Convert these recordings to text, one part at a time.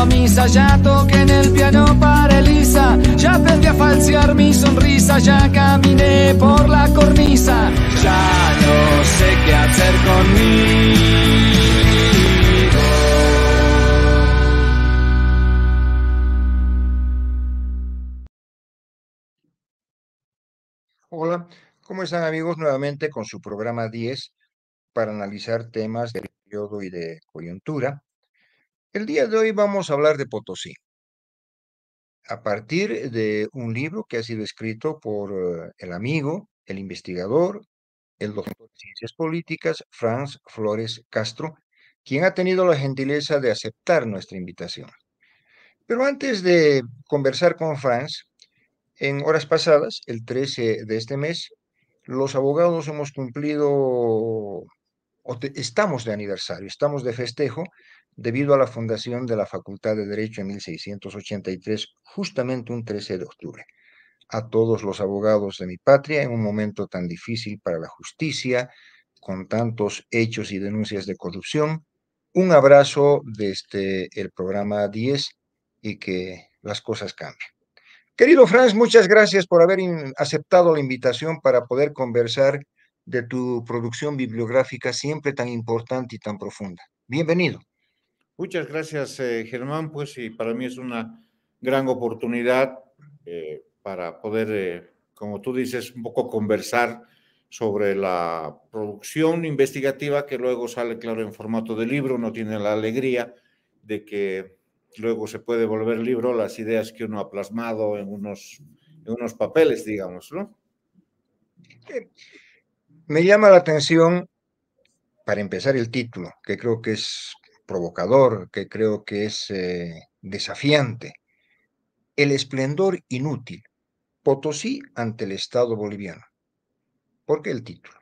a misa, ya toqué en el piano para Elisa, ya aprendí a falsear mi sonrisa, ya caminé por la cornisa, ya no sé qué hacer conmigo. Hola, ¿cómo están amigos? Nuevamente con su programa 10 para analizar temas de periodo y de coyuntura. El día de hoy vamos a hablar de Potosí, a partir de un libro que ha sido escrito por el amigo, el investigador, el doctor de Ciencias Políticas, Franz Flores Castro, quien ha tenido la gentileza de aceptar nuestra invitación. Pero antes de conversar con Franz, en horas pasadas, el 13 de este mes, los abogados hemos cumplido, estamos de aniversario, estamos de festejo, debido a la fundación de la Facultad de Derecho en 1683, justamente un 13 de octubre. A todos los abogados de mi patria, en un momento tan difícil para la justicia, con tantos hechos y denuncias de corrupción, un abrazo desde el programa 10 y que las cosas cambien. Querido Franz, muchas gracias por haber aceptado la invitación para poder conversar de tu producción bibliográfica siempre tan importante y tan profunda. Bienvenido. Muchas gracias, Germán, pues y para mí es una gran oportunidad para poder, como tú dices, un poco conversar sobre la producción investigativa que luego sale, claro, en formato de libro. Uno tiene la alegría de que luego se puede volver libro las ideas que uno ha plasmado en unos papeles, digamos, ¿no? Me llama la atención, para empezar, el título, que creo que es provocador, que creo que es desafiante. El esplendor inútil, Potosí ante el Estado boliviano. ¿Por qué el título?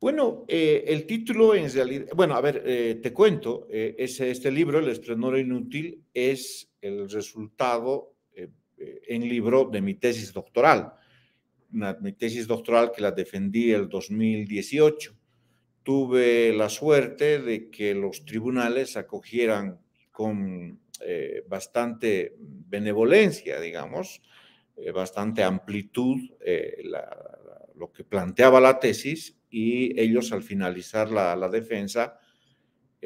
Bueno, el título en realidad, bueno, a ver, te cuento, este libro, El esplendor inútil, es el resultado en libro de mi tesis doctoral. Mi tesis doctoral que la defendí el 2018. Tuve la suerte de que los tribunales acogieran con bastante benevolencia, digamos, bastante amplitud lo que planteaba la tesis, y ellos al finalizar la defensa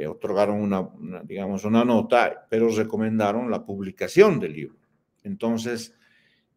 otorgaron digamos, una nota, pero recomendaron la publicación del libro. Entonces,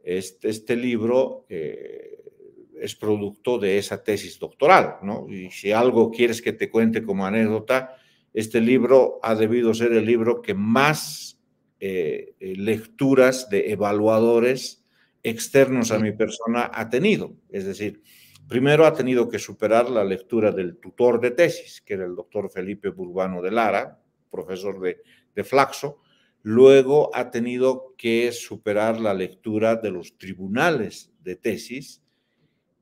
este libro es producto de esa tesis doctoral, ¿no? Y si algo quieres que te cuente como anécdota, este libro ha debido ser el libro que más lecturas de evaluadores externos a mi persona ha tenido. Es decir, primero ha tenido que superar la lectura del tutor de tesis, que era el doctor Felipe Burbano de Lara, profesor de Flaxo. Luego ha tenido que superar la lectura de los tribunales de tesis,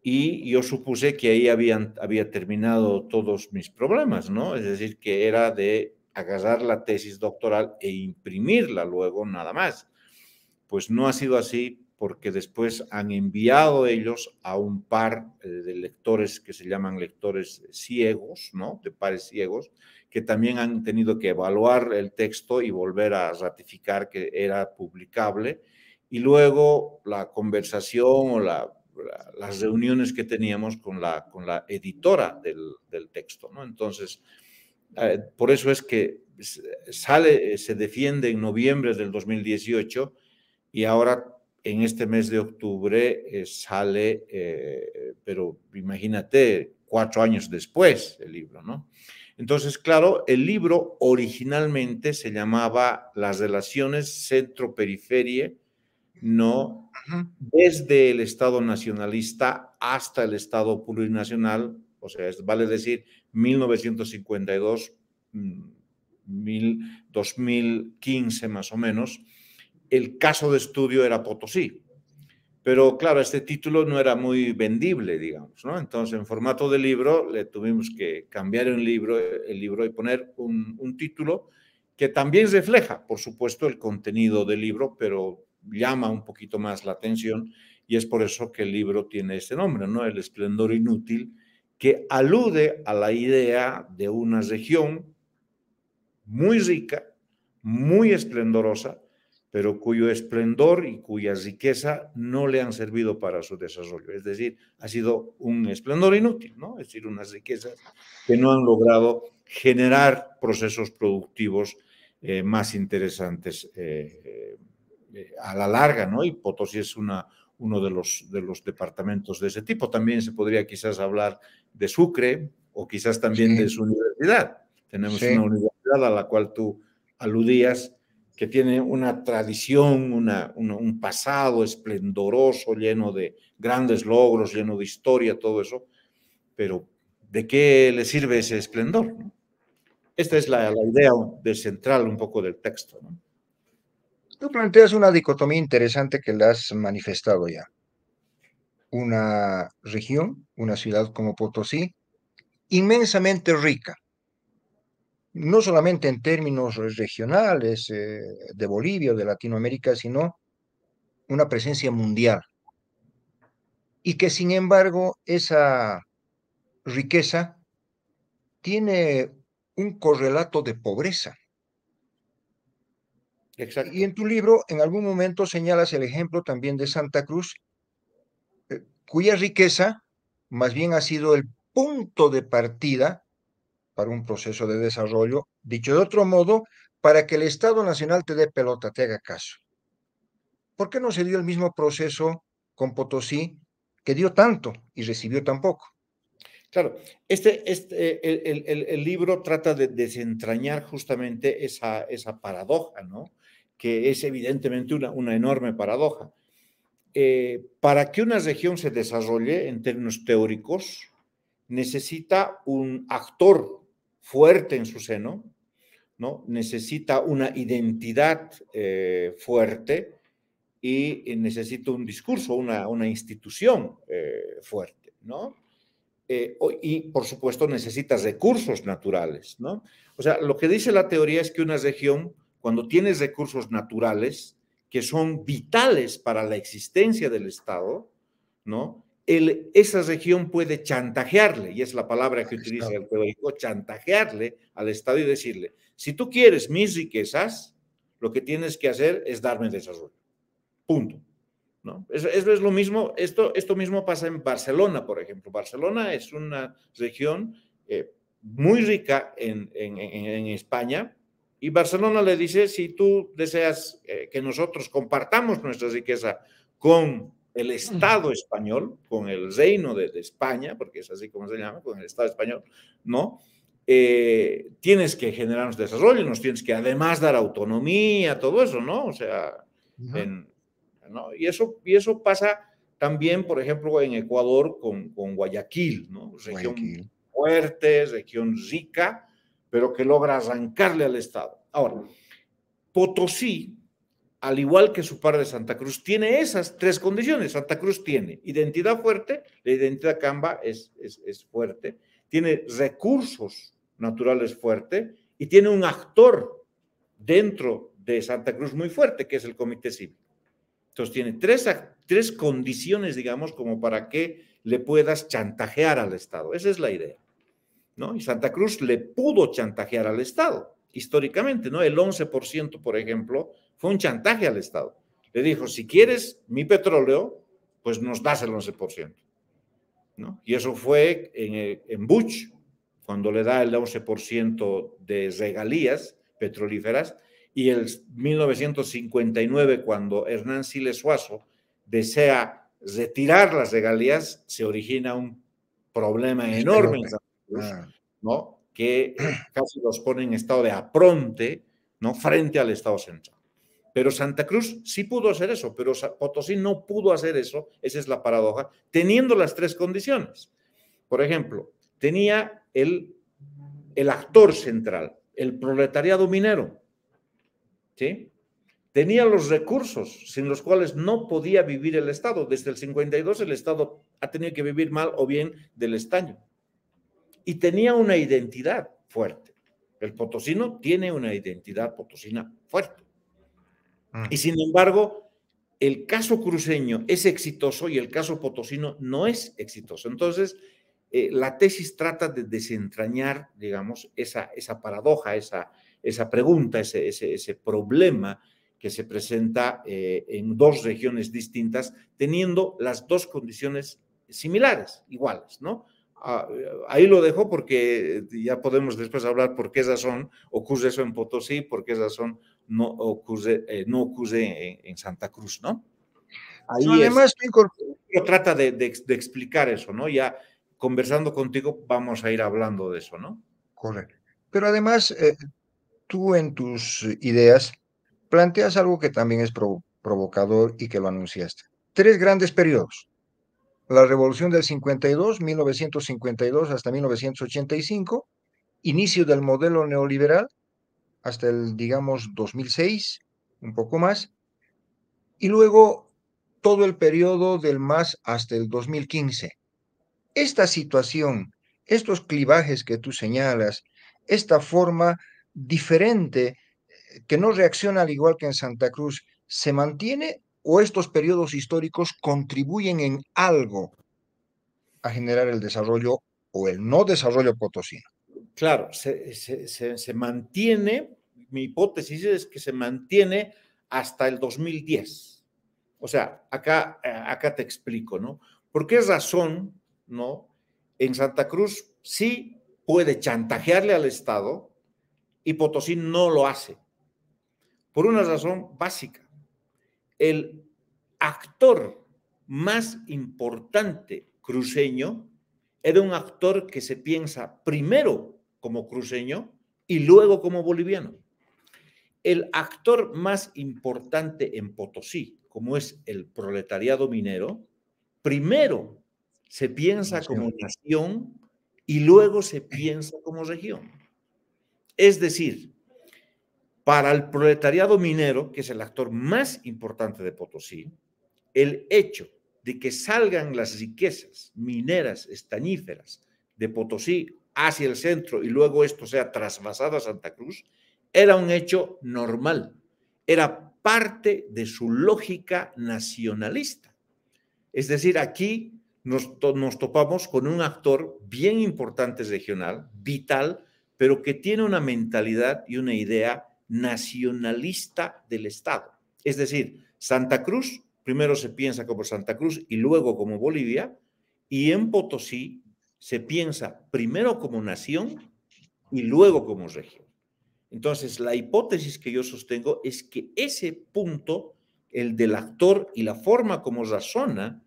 y yo supuse que ahí había terminado todos mis problemas, ¿no? Es decir, que era de agarrar la tesis doctoral e imprimirla luego nada más. Pues no ha sido así, porque después han enviado ellos a un par de lectores que se llaman lectores ciegos, ¿no? De pares ciegos, que también han tenido que evaluar el texto y volver a ratificar que era publicable. Y luego la conversación o las reuniones que teníamos con la editora del texto, ¿no? Entonces, por eso es que se defiende en noviembre del 2018, y ahora en este mes de octubre sale, pero imagínate, 4 años después el libro, ¿no? Entonces, claro, el libro originalmente se llamaba Las relaciones centro-periferia, ¿no? Desde el Estado nacionalista hasta el Estado plurinacional, o sea, vale decir 1952, 2015 más o menos. El caso de estudio era Potosí, pero claro, este título no era muy vendible, digamos, ¿no? Entonces, en formato de libro, le tuvimos que cambiar el libro y poner un título que también refleja, por supuesto, el contenido del libro, pero llama un poquito más la atención, y es por eso que el libro tiene este nombre, ¿no? El esplendor inútil, que alude a la idea de una región muy rica, muy esplendorosa, pero cuyo esplendor y cuya riqueza no le han servido para su desarrollo. Es decir, ha sido un esplendor inútil, ¿no? Es decir, unas riquezas que no han logrado generar procesos productivos más interesantes a la larga, ¿no? Y Potosí es uno de los departamentos de ese tipo. También se podría quizás hablar de Sucre o quizás también de su universidad. Tenemos una universidad a la cual tú aludías, que tiene una tradición, un pasado esplendoroso, lleno de grandes logros, lleno de historia, todo eso, pero ¿de qué le sirve ese esplendor, ¿no? Esta es la idea de central un poco del texto, ¿no? Tú planteas una dicotomía interesante que la has manifestado ya. Una región, una ciudad como Potosí, inmensamente rica, no solamente en términos regionales de Bolivia o de Latinoamérica, sino una presencia mundial. Y que sin embargo esa riqueza tiene un correlato de pobreza. Exacto. Y en tu libro, en algún momento señalas el ejemplo también de Santa Cruz, cuya riqueza más bien ha sido el punto de partida para un proceso de desarrollo, dicho de otro modo, para que el Estado Nacional te dé pelota, te haga caso. ¿Por qué no se dio el mismo proceso con Potosí, que dio tanto y recibió tan poco? Claro, el libro trata de desentrañar justamente esa paradoja, ¿no? Que es evidentemente una enorme paradoja. Para que una región se desarrolle en términos teóricos, necesita un actor fuerte en su seno, ¿no? Necesita una identidad fuerte y necesita un discurso, una institución fuerte, ¿no? Y, por supuesto, necesita recursos naturales, ¿no? O sea, lo que dice la teoría es que una región, cuando tiene recursos naturales que son vitales para la existencia del Estado, ¿no? Esa región puede chantajearle, y es la palabra que utiliza el teórico, chantajearle al Estado y decirle, si tú quieres mis riquezas, lo que tienes que hacer es darme desarrollo. Punto. ¿No? Eso es lo mismo, esto mismo pasa en Barcelona, por ejemplo. Barcelona es una región muy rica en España, y Barcelona le dice, si tú deseas que nosotros compartamos nuestra riqueza con el Estado español, con el reino de España, porque es así como se llama, con el Estado español, ¿no? Tienes que generarnos desarrollo, nos tienes que además dar autonomía, todo eso, ¿no? O sea, ¿no? Y eso pasa también, por ejemplo, en Ecuador con Guayaquil, ¿no? Región fuerte, región rica, pero que logra arrancarle al Estado. Ahora, Potosí, al igual que su par de Santa Cruz, tiene esas tres condiciones. Santa Cruz tiene identidad fuerte, la identidad camba es fuerte, tiene recursos naturales fuertes y tiene un actor dentro de Santa Cruz muy fuerte, que es el Comité Cívico. Entonces tiene tres condiciones, digamos, como para que le puedas chantajear al Estado. Esa es la idea, ¿no? Y Santa Cruz le pudo chantajear al Estado, históricamente, ¿no? El 11%, por ejemplo, fue un chantaje al Estado. Le dijo, si quieres mi petróleo, pues nos das el 11%, ¿no? Y eso fue en Bush, cuando le da el 11% de regalías petrolíferas, y en 1959, cuando Hernán Siles Suazo desea retirar las regalías, se origina un problema enorme en Santa Cruz, ¿no? Que casi los pone en estado de apronte, ¿no? Frente al Estado central. Pero Santa Cruz sí pudo hacer eso, pero Potosí no pudo hacer eso, esa es la paradoja, teniendo las tres condiciones. Por ejemplo, tenía el actor central, el proletariado minero, ¿sí? Tenía los recursos sin los cuales no podía vivir el Estado. Desde el 52 el Estado ha tenido que vivir mal o bien del estaño. Y tenía una identidad fuerte. El potosino tiene una identidad potosina fuerte. Y sin embargo, el caso cruceño es exitoso y el caso potosino no es exitoso. Entonces, la tesis trata de desentrañar, digamos, esa paradoja, esa pregunta, ese problema que se presenta en dos regiones distintas, teniendo las dos condiciones similares, iguales, ¿no? Ahí lo dejo porque ya podemos después hablar por qué razón ocurre eso en Potosí, por qué razón no ocurre en Santa Cruz, ¿no? Pero Ahí es, además, trata de explicar eso, ¿no? Ya conversando contigo vamos a ir hablando de eso, ¿no? correcto. Pero además, tú en tus ideas planteas algo que también es provocador y que lo anunciaste. Tres grandes periodos. La Revolución del 52, 1952 hasta 1985, inicio del modelo neoliberal hasta el, digamos, 2006, un poco más, y luego todo el periodo del MAS hasta el 2015. Esta situación, estos clivajes que tú señalas, esta forma diferente que no reacciona al igual que en Santa Cruz, ¿se mantiene o estos periodos históricos contribuyen en algo a generar el desarrollo o el no desarrollo potosino? Claro, se mantiene, mi hipótesis es que se mantiene hasta el 2010. O sea, acá te explico, ¿no? ¿Por qué razón, no? En Santa Cruz sí puede chantajearle al Estado y Potosí no lo hace. Por una razón básica. El actor más importante cruceño era un actor que se piensa primero como cruceño y luego como boliviano. El actor más importante en Potosí, como es el proletariado minero, primero se piensa como nación y luego se piensa como región. Es decir, para el proletariado minero, que es el actor más importante de Potosí, el hecho de que salgan las riquezas mineras estañíferas de Potosí hacia el centro y luego esto sea trasvasado a Santa Cruz, era un hecho normal, era parte de su lógica nacionalista. Es decir, aquí nos topamos con un actor bien importante regional, vital, pero que tiene una mentalidad y una idea nacionalista del Estado. Es decir, Santa Cruz, primero se piensa como Santa Cruz y luego como Bolivia, y en Potosí se piensa primero como nación y luego como región. Entonces, la hipótesis que yo sostengo es que ese punto, el del actor y la forma como razona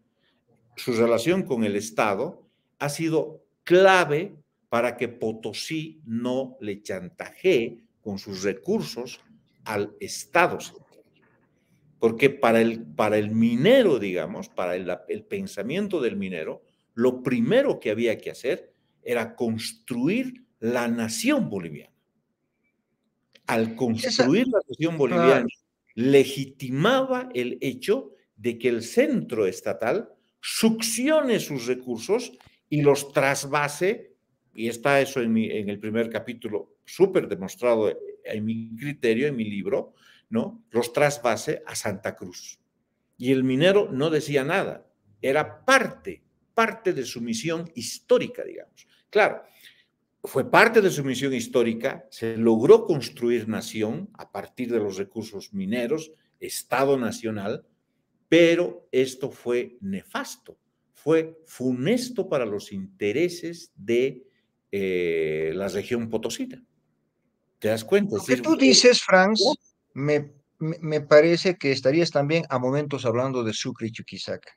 su relación con el Estado, ha sido clave para que Potosí no le chantajee con sus recursos al Estado central. Porque para el minero, digamos, para el pensamiento del minero, lo primero que había que hacer era construir la nación boliviana. Al construir la nación boliviana, legitimaba el hecho de que el centro estatal succione sus recursos y los trasvase, y está eso en el primer capítulo súper demostrado en mi criterio, en mi libro, ¿no? Los trasvase a Santa Cruz. Y el minero no decía nada, era parte de su misión histórica, digamos. Claro, fue parte de su misión histórica, se logró construir nación a partir de los recursos mineros, Estado nacional, pero esto fue nefasto, fue funesto para los intereses de la región potosina. ¿Te das cuenta? Lo que tú dices, Franz, me parece que estarías también a momentos hablando de Sucre y Chuquisaca,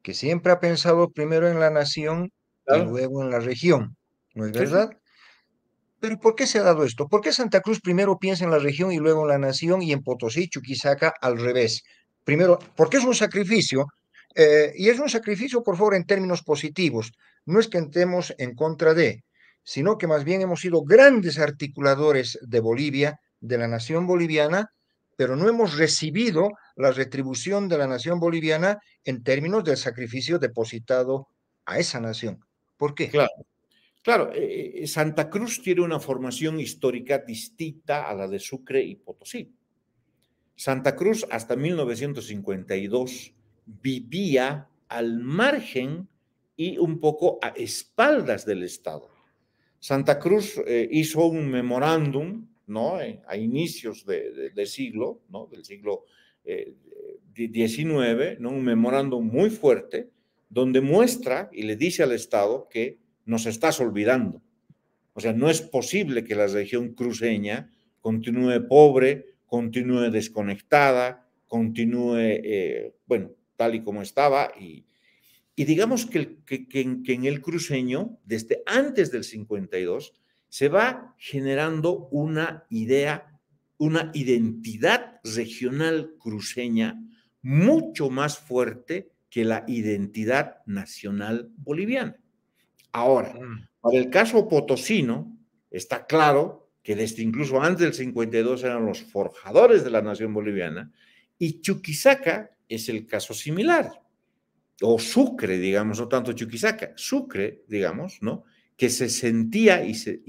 que siempre ha pensado primero en la nación y claro. luego en la región, ¿no es Sí, verdad? sí. Pero ¿por qué se ha dado esto? ¿Por qué Santa Cruz primero piensa en la región y luego en la nación y en Potosí, Chuquisaca al revés? Primero, porque es un sacrificio, y es un sacrificio, por favor, en términos positivos. No es que estemos en contra de, sino que más bien hemos sido grandes articuladores de Bolivia, de la nación boliviana, pero no hemos recibido la retribución de la nación boliviana en términos del sacrificio depositado a esa nación. ¿Por qué? Claro. Claro, Santa Cruz tiene una formación histórica distinta a la de Sucre y Potosí. Santa Cruz hasta 1952 vivía al margen y un poco a espaldas del Estado. Santa Cruz hizo un memorándum, ¿no? A inicios de siglo, ¿no? Del siglo XIX, ¿no? Un memorándum muy fuerte, donde muestra y le dice al Estado que nos estás olvidando. O sea, no es posible que la región cruceña continúe pobre, continúe desconectada, continúe, bueno, tal y como estaba. Y digamos que en el cruceño, desde antes del 52, se va generando una idea, una identidad regional cruceña mucho más fuerte que la identidad nacional boliviana. Ahora, para el caso potosino, está claro que desde incluso antes del 52 eran los forjadores de la nación boliviana, y Chuquisaca es el caso similar, o Sucre, digamos, no tanto Chuquisaca, Sucre, digamos, ¿no? Que se sentía y se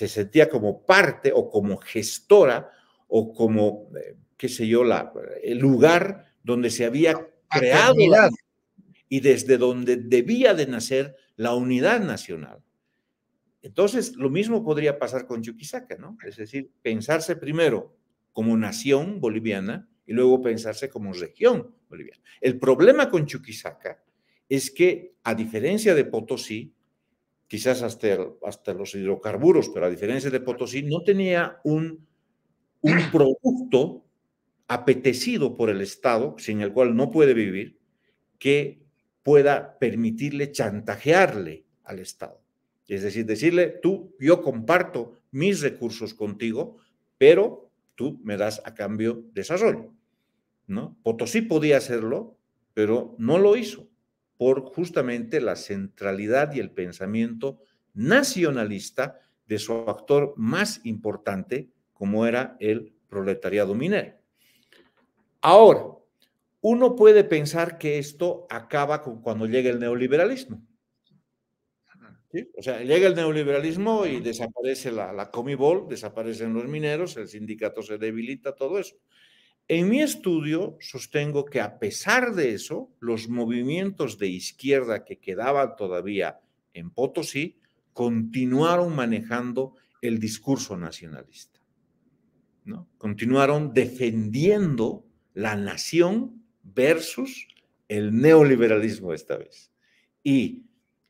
sentía como parte o como gestora o como, qué sé yo, el lugar donde se había creado y desde donde debía de nacer la unidad nacional. Entonces, lo mismo podría pasar con Chuquisaca, ¿no? Es decir, pensarse primero como nación boliviana y luego pensarse como región boliviana. El problema con Chuquisaca es que, a diferencia de Potosí, quizás hasta los hidrocarburos, pero a diferencia de Potosí, no tenía un producto apetecido por el Estado, sin el cual no puede vivir, que pueda permitirle chantajearle al Estado. Es decir, decirle, yo comparto mis recursos contigo, pero tú me das a cambio desarrollo, ¿no? Potosí podía hacerlo, pero no lo hizo por justamente la centralidad y el pensamiento nacionalista de su actor más importante, como era el proletariado minero. Ahora, uno puede pensar que esto acaba cuando llega el neoliberalismo. ¿Sí? O sea, llega el neoliberalismo y desaparece la Comibol, desaparecen los mineros, el sindicato se debilita, todo eso. En mi estudio sostengo que, a pesar de eso, los movimientos de izquierda que quedaban todavía en Potosí continuaron manejando el discurso nacionalista, ¿no? Continuaron defendiendo la nación versus el neoliberalismo esta vez. Y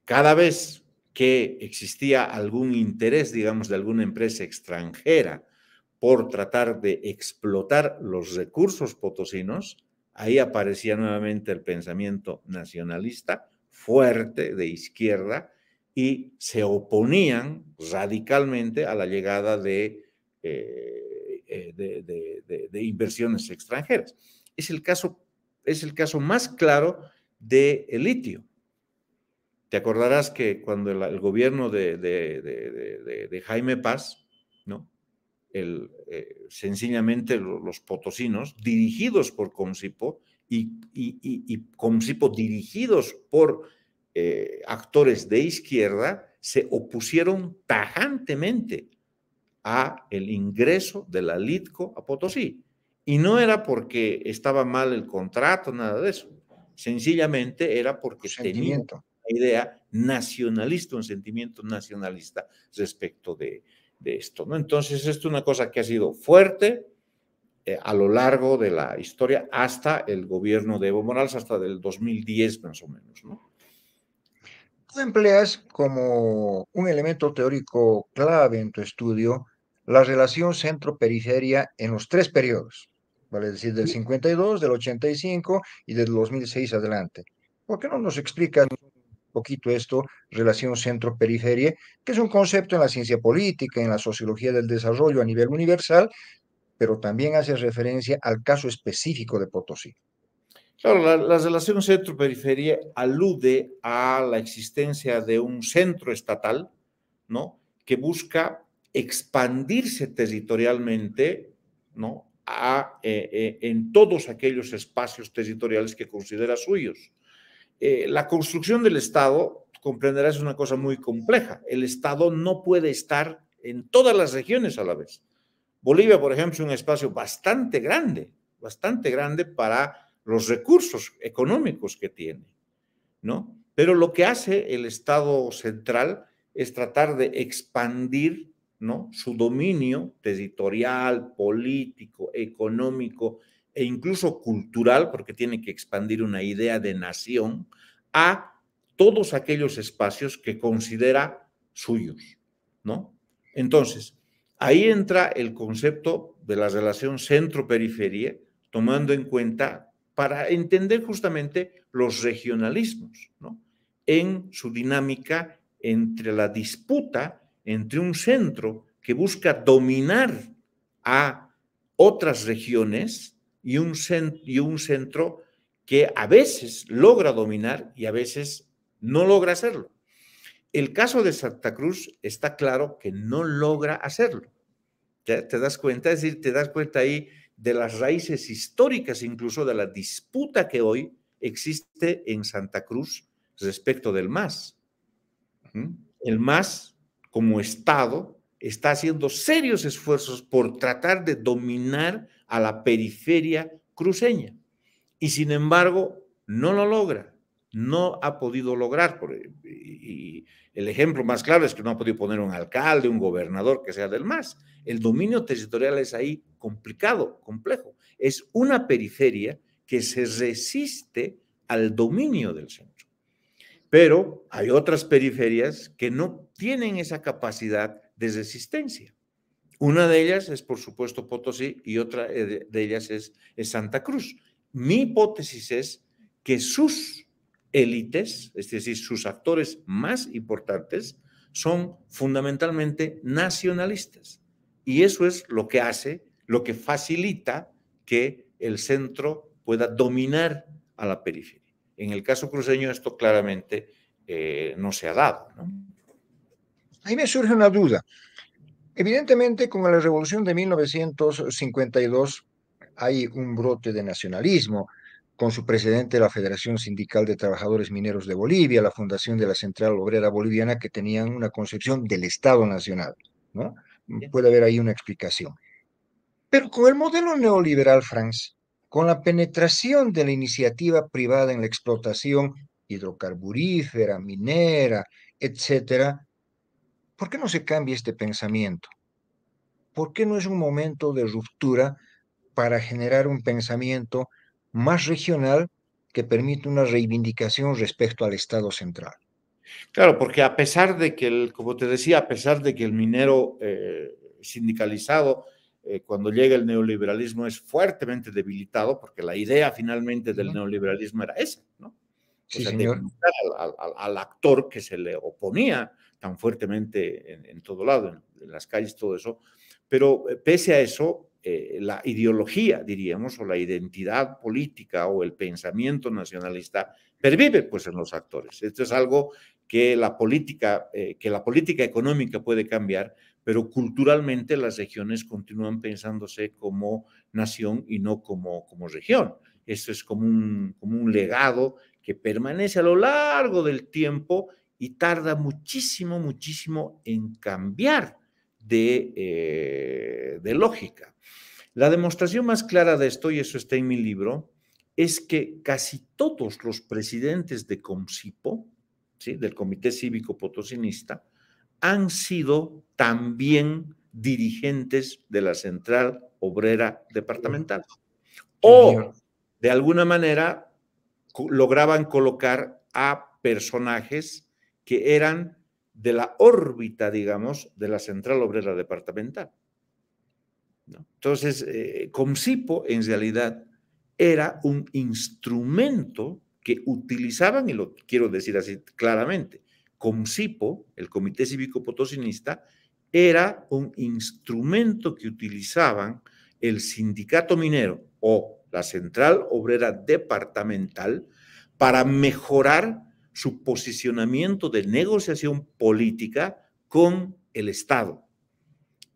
cada vez que existía algún interés, digamos, de alguna empresa extranjera por tratar de explotar los recursos potosinos, ahí aparecía nuevamente el pensamiento nacionalista fuerte de izquierda y se oponían radicalmente a la llegada de inversiones extranjeras. Es el caso más claro del litio. Te acordarás que cuando el gobierno de Jaime Paz, ¿no? Sencillamente los potosinos, dirigidos por Comsipo y Comsipo dirigidos por actores de izquierda, se opusieron tajantemente a el ingreso de la Litco a Potosí. Y no era porque estaba mal el contrato, nada de eso. Sencillamente era porque tenía una idea nacionalista, un sentimiento nacionalista respecto de esto, ¿no? Entonces, esto es una cosa que ha sido fuerte a lo largo de la historia hasta el gobierno de Evo Morales, hasta del 2010 más o menos, ¿no? Tú empleas como un elemento teórico clave en tu estudio la relación centro-periferia en los tres periodos, vale decir, del 52, del 85 y del 2006 adelante. ¿Por qué no nos explicas un poquito esto, relación centro-periferia, que es un concepto en la ciencia política, en la sociología del desarrollo a nivel universal, pero también hace referencia al caso específico de Potosí? Claro, la relación centro-periferia alude a la existencia de un centro estatal, ¿no? Que busca expandirse territorialmente, ¿no? En todos aquellos espacios territoriales que considera suyos. La construcción del Estado, comprenderás, es una cosa muy compleja. El Estado no puede estar en todas las regiones a la vez. Bolivia, por ejemplo, es un espacio bastante grande para los recursos económicos que tiene, ¿no? Pero lo que hace el Estado central es tratar de expandir, ¿no?, su dominio territorial, político, económico e incluso cultural, porque tiene que expandir una idea de nación a todos aquellos espacios que considera suyos, ¿no? Entonces, ahí entra el concepto de la relación centro-periferia, tomando en cuenta para entender justamente los regionalismos, ¿no?, en su dinámica entre la disputa entre un centro que busca dominar a otras regiones y un centro que a veces logra dominar y a veces no logra hacerlo. El caso de Santa Cruz está claro que no logra hacerlo. ¿Ya te das cuenta? Es decir, te das cuenta ahí de las raíces históricas, incluso de la disputa que hoy existe en Santa Cruz respecto del MAS. El MAS, como Estado, está haciendo serios esfuerzos por tratar de dominar a la periferia cruceña y, sin embargo, no lo logra. No ha podido lograr. Y el ejemplo más claro es que no ha podido poner un alcalde, un gobernador que sea del MAS. El dominio territorial es ahí complicado, complejo. Es una periferia que se resiste al dominio del centro. Pero hay otras periferias que no tienen esa capacidad de resistencia. Una de ellas es, por supuesto, Potosí y otra de ellas es Santa Cruz. Mi hipótesis es que sus élites, es decir, sus actores más importantes, son fundamentalmente nacionalistas. Y eso es lo que hace, lo que facilita que el centro pueda dominar a la periferia. En el caso cruceño esto claramente no se ha dado, ¿no? Ahí me surge una duda. Evidentemente, con la revolución de 1952 hay un brote de nacionalismo, con su precedente la Federación Sindical de Trabajadores Mineros de Bolivia, la fundación de la Central Obrera Boliviana, que tenían una concepción del Estado Nacional, ¿no? Puede haber ahí una explicación. Pero con el modelo neoliberal, Franz, con la penetración de la iniciativa privada en la explotación hidrocarburífera, minera, etcétera, ¿por qué no se cambia este pensamiento? ¿Por qué no es un momento de ruptura para generar un pensamiento más regional que permite una reivindicación respecto al Estado central? Claro, porque a pesar de que, como te decía, a pesar de que el minero sindicalizado, cuando llega el neoliberalismo, es fuertemente debilitado, porque la idea finalmente del neoliberalismo era esa, ¿no? Sí, O sea, señor. debilitar al actor que se le oponía tan fuertemente en todo lado, en las calles, todo eso. Pero pese a eso, la ideología, diríamos, o la identidad política o el pensamiento nacionalista pervive pues en los actores. Esto es algo que la política económica puede cambiar, pero culturalmente las regiones continúan pensándose como nación y no como región. Esto es como un legado que permanece a lo largo del tiempo y tarda muchísimo, muchísimo en cambiar de lógica. La demostración más clara de esto, y eso está en mi libro, es que casi todos los presidentes de COMCIPO, ¿sí?, del Comité Cívico Potosinista, han sido también dirigentes de la Central Obrera Departamental. O, de alguna manera, lograban colocar a personajes que eran de la órbita, digamos, de la Central Obrera Departamental, ¿no? Entonces, COMCIPO en realidad era un instrumento que utilizaban, y lo quiero decir así claramente, COMCIPO, el Comité Cívico Potosinista, era un instrumento que utilizaban el sindicato minero o la Central Obrera Departamental para mejorar su posicionamiento de negociación política con el Estado.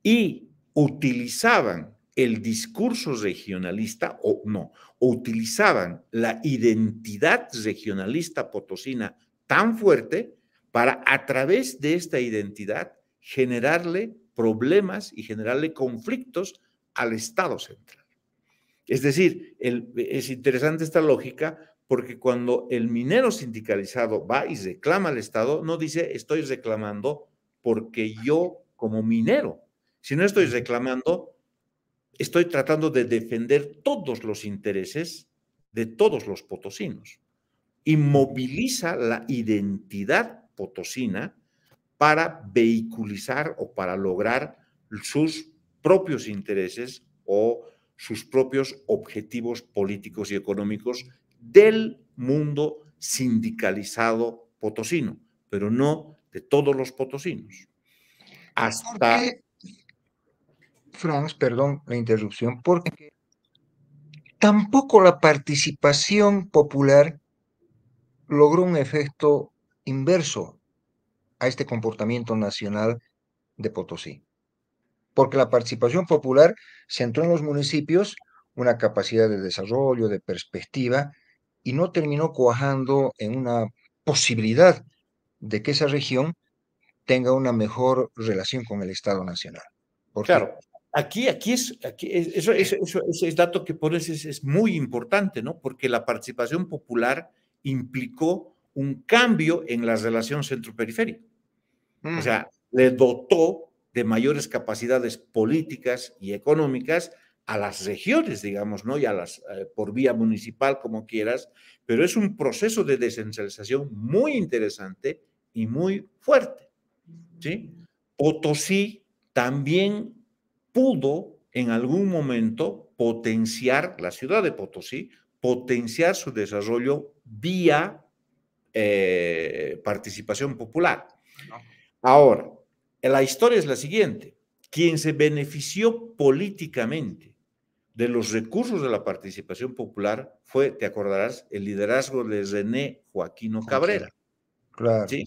Y utilizaban el discurso regionalista, o utilizaban la identidad regionalista potosina tan fuerte para, a través de esta identidad, generarle problemas y generarle conflictos al Estado central. Es decir, es interesante esta lógica porque cuando el minero sindicalizado va y reclama al Estado, no dice estoy reclamando porque yo como minero, sino estoy reclamando, estoy tratando de defender todos los intereses de todos los potosinos y moviliza la identidad potosina para vehiculizar o para lograr sus propios intereses o sus propios objetivos políticos y económicos del mundo sindicalizado potosino, pero no de todos los potosinos. Hasta... ¿Por qué, Franz, perdón la interrupción, porque tampoco la participación popular logró un efecto inverso a este comportamiento nacional de Potosí? Porque la participación popular centró en los municipios una capacidad de desarrollo, de perspectiva, y no terminó cuajando en una posibilidad de que esa región tenga una mejor relación con el Estado Nacional. ¿Por qué? Claro, ese dato que pones es muy importante, ¿no? Porque la participación popular implicó un cambio en la relación centro-periferia. O sea, le dotó de mayores capacidades políticas y económicas a las regiones, digamos, ¿no? Y a las, por vía municipal, como quieras, pero es un proceso de descentralización muy interesante y muy fuerte, ¿sí? Potosí también pudo en algún momento potenciar, la ciudad de Potosí, potenciar su desarrollo vía participación popular. Ahora, la historia es la siguiente. Quien se benefició políticamente de los recursos de la participación popular fue, te acordarás, el liderazgo de René Joaquino Cabrera. Claro. ¿Sí?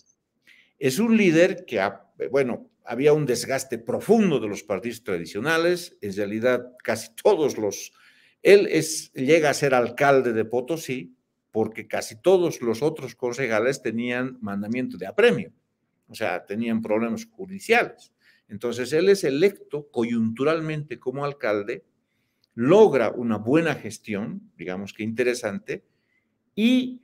Es un líder que, bueno, había un desgaste profundo de los partidos tradicionales, en realidad casi todos los... Él llega a ser alcalde de Potosí porque casi todos los otros concejales tenían mandamiento de apremio, o sea, tenían problemas judiciales. Entonces, él es electo coyunturalmente como alcalde, logra una buena gestión, digamos que interesante, y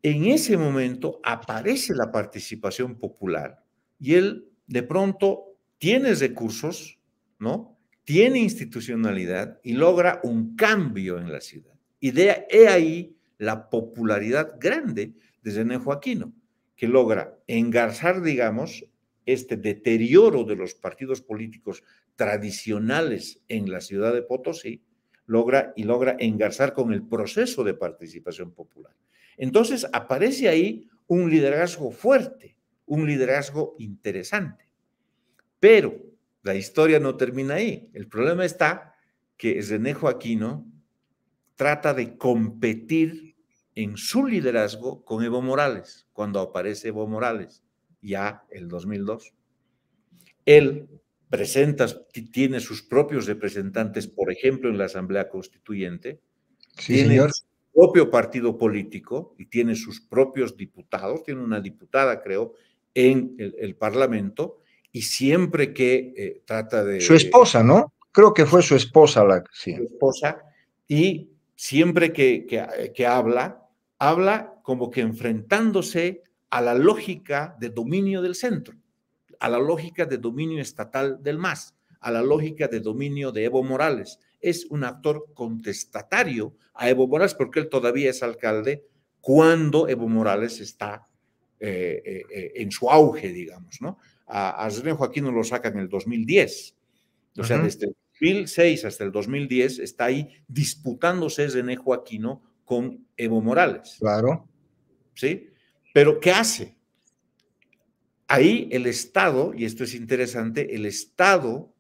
en ese momento aparece la participación popular y él de pronto tiene recursos, ¿no? Tiene institucionalidad y logra un cambio en la ciudad. Y he ahí la popularidad grande de René Joaquino, que logra engarzar, digamos, este deterioro de los partidos políticos tradicionales en la ciudad de Potosí, logra engarzar con el proceso de participación popular. Entonces aparece ahí un liderazgo fuerte, un liderazgo interesante. Pero la historia no termina ahí. El problema está que René Joaquino trata de competir en su liderazgo con Evo Morales, cuando aparece Evo Morales, ya el 2002. Él tiene sus propios representantes, por ejemplo, en la Asamblea Constituyente, Sí, tiene señor. su propio partido político y tiene sus propios diputados, tiene una diputada, creo, en el Parlamento, y siempre que trata de... Su esposa, ¿no? Creo que fue su esposa la... Sí. Su esposa, y siempre que habla como que enfrentándose a la lógica de dominio del centro, a la lógica de dominio estatal del MAS, a la lógica de dominio de Evo Morales. Es un actor contestatario a Evo Morales porque él todavía es alcalde cuando Evo Morales está en su auge, digamos, ¿no? A René Joaquino lo saca en el 2010. O sea, desde el 2006 hasta el 2010 está ahí disputándose René Joaquino con Evo Morales. Claro. ¿Sí? Pero ¿qué hace? Ahí el Estado, y esto es interesante, el Estado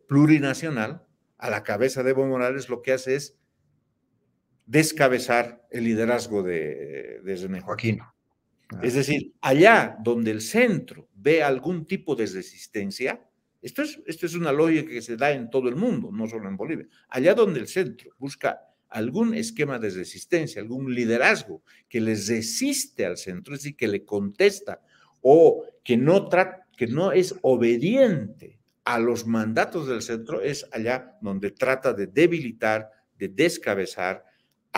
plurinacional, a la cabeza de Evo Morales, lo que hace es descabezar el liderazgo de René Joaquino. Es decir, allá donde el centro ve algún tipo de resistencia, esto es una lógica que se da en todo el mundo, no solo en Bolivia, allá donde el centro busca algún esquema de resistencia, algún liderazgo que les resiste al centro, es decir, que le contesta o que no es obediente a los mandatos del centro, es allá donde trata de debilitar, de descabezar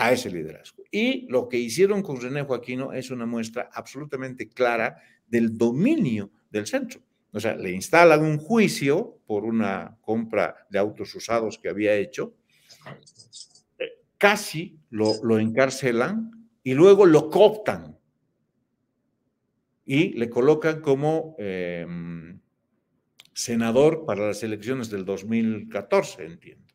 a ese liderazgo. Y lo que hicieron con René Joaquino es una muestra absolutamente clara del dominio del centro. O sea, le instalan un juicio por una compra de autos usados que había hecho, casi lo encarcelan y luego lo cooptan y le colocan como senador para las elecciones del 2014, entiendo.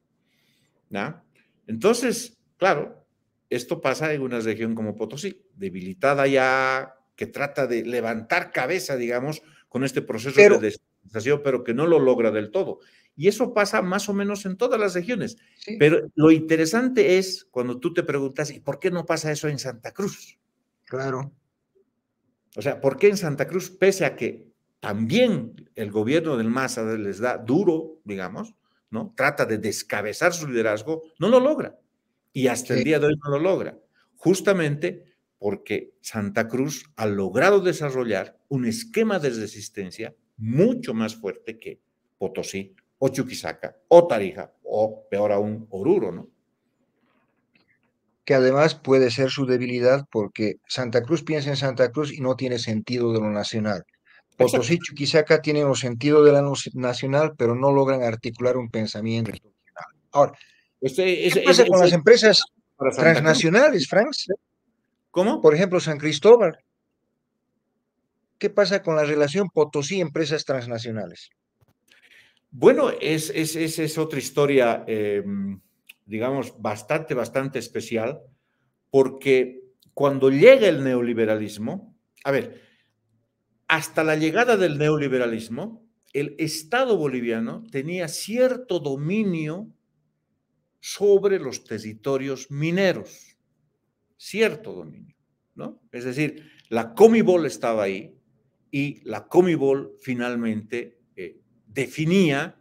¿No? Entonces, claro, esto pasa en una región como Potosí, debilitada ya, que trata de levantar cabeza, digamos, con este proceso de desestabilización, pero que no lo logra del todo. Y eso pasa más o menos en todas las regiones. Sí. Pero lo interesante es cuando tú te preguntas, ¿y por qué no pasa eso en Santa Cruz? Claro. O sea, ¿por qué en Santa Cruz, pese a que también el gobierno del MASA les da duro, digamos, ¿no? Trata de descabezar su liderazgo, no lo logra. Y hasta el día de hoy no lo logra. Justamente porque Santa Cruz ha logrado desarrollar un esquema de resistencia mucho más fuerte que Potosí, o Chuquisaca, o Tarija, o peor aún, Oruro, ¿no? Que además puede ser su debilidad porque Santa Cruz piensa en Santa Cruz y no tiene sentido de lo nacional. Potosí y Exacto. Chuquisaca tienen los sentidos de lo nacional, pero no logran articular un pensamiento nacional. Ahora, ¿qué pasa con las empresas para Santa Cruz. transnacionales, Franz? ¿Cómo? Por ejemplo, San Cristóbal. ¿Qué pasa con la relación Potosí-empresas transnacionales? Bueno, esa es otra historia, digamos, bastante especial, porque cuando llega el neoliberalismo, a ver, hasta la llegada del neoliberalismo, el Estado boliviano tenía cierto dominio sobre los territorios mineros, cierto dominio, ¿no? Es decir, la Comibol estaba ahí y la Comibol finalmente definía,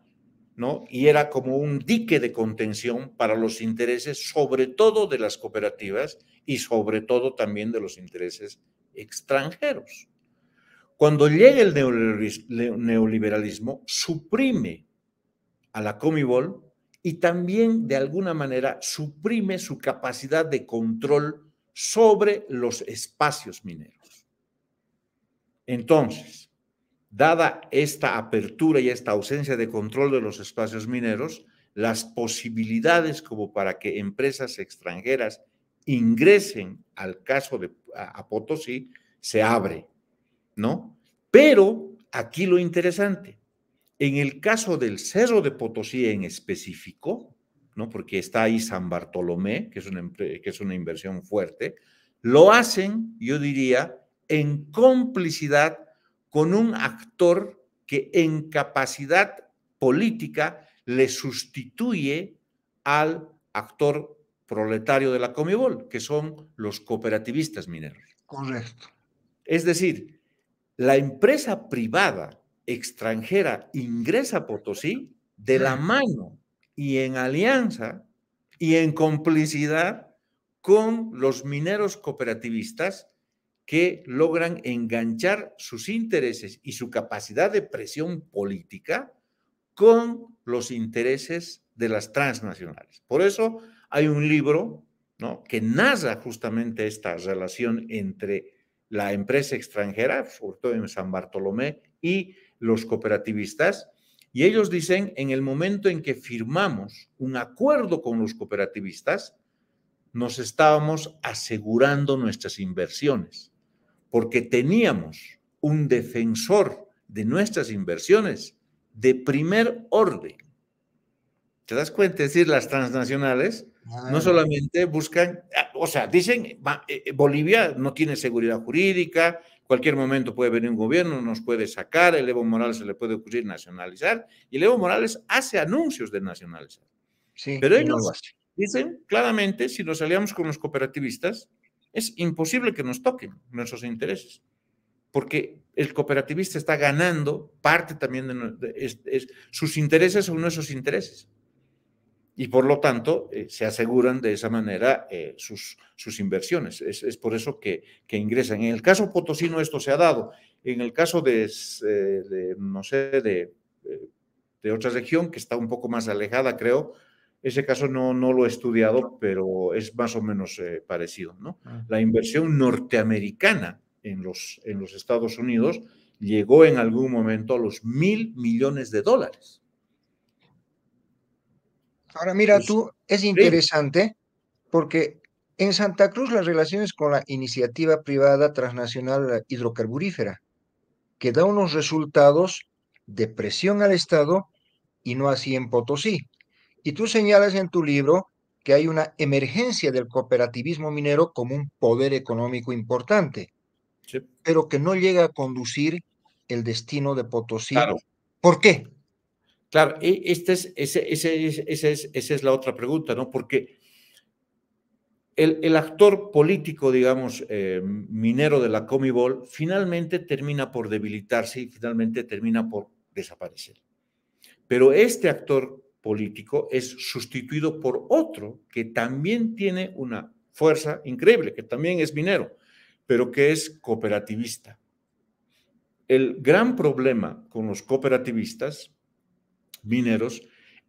¿no? Y era como un dique de contención para los intereses, sobre todo de las cooperativas y sobre todo también de los intereses extranjeros. Cuando llega el neoliberalismo, suprime a la Comibol y también de alguna manera suprime su capacidad de control sobre los espacios mineros. Entonces, dada esta apertura y esta ausencia de control de los espacios mineros, las posibilidades como para que empresas extranjeras ingresen al caso de a Potosí se abre, ¿no? Pero aquí lo interesante, en el caso del Cerro de Potosí en específico, ¿no? Porque está ahí San Bartolomé, que es una inversión fuerte, lo hacen, yo diría, en complicidad con un actor que en capacidad política le sustituye al actor proletario de la Comibol, que son los cooperativistas mineros. Correcto. Es decir, la empresa privada extranjera ingresa a Potosí de la mano y en alianza y en complicidad con los mineros cooperativistas que logran enganchar sus intereses y su capacidad de presión política con los intereses de las transnacionales. Por eso hay un libro, ¿no?, que narra justamente esta relación entre la empresa extranjera, sobre todo en San Bartolomé, y los cooperativistas, y ellos dicen, en el momento en que firmamos un acuerdo con los cooperativistas, nos estábamos asegurando nuestras inversiones, porque teníamos un defensor de nuestras inversiones de primer orden. ¿Te das cuenta? Es decir, las transnacionales no solamente buscan, o sea, dicen, Bolivia no tiene seguridad jurídica, cualquier momento puede venir un gobierno, nos puede sacar, el Evo Morales se le puede ocurrir nacionalizar, y el Evo Morales hace anuncios de nacionalizar. Sí, pero y no lo ellos hace. dicen claramente, si nos aliamos con los cooperativistas, es imposible que nos toquen nuestros intereses, porque el cooperativista está ganando parte también sus intereses son nuestros intereses. Y por lo tanto, se aseguran de esa manera sus inversiones. Es por eso que ingresan. En el caso potosino esto se ha dado. En el caso no sé, de otra región que está un poco más alejada, creo, Ese caso no lo he estudiado, pero es más o menos parecido, ¿no? La inversión norteamericana en los Estados Unidos llegó en algún momento a los $1,000 millones. Ahora mira Es tú, es increíble. interesante porque en Santa Cruz las relaciones con la iniciativa privada transnacional hidrocarburífera, que da unos resultados de presión al Estado y no así en Potosí. Y tú señalas en tu libro que hay una emergencia del cooperativismo minero como un poder económico importante, Sí, pero que no llega a conducir el destino de Potosí. claro. ¿Por qué? Claro, esa es la otra pregunta, ¿no? Porque el actor político, digamos, minero de la Comibol, finalmente termina por debilitarse y finalmente termina por desaparecer. Pero este actor político es sustituido por otro que también tiene una fuerza increíble, que también es minero, pero que es cooperativista. El gran problema con los cooperativistas mineros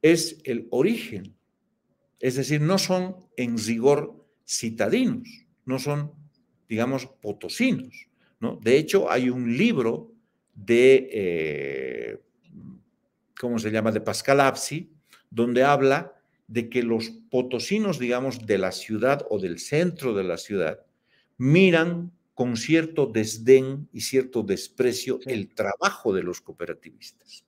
es el origen. Es decir, no son en rigor citadinos, no son, digamos, potosinos, ¿no? De hecho, hay un libro de, ¿cómo se llama?, de Pascal Apsi, donde habla de que los potosinos, digamos, de la ciudad o del centro de la ciudad, miran con cierto desdén y cierto desprecio Sí. el trabajo de los cooperativistas.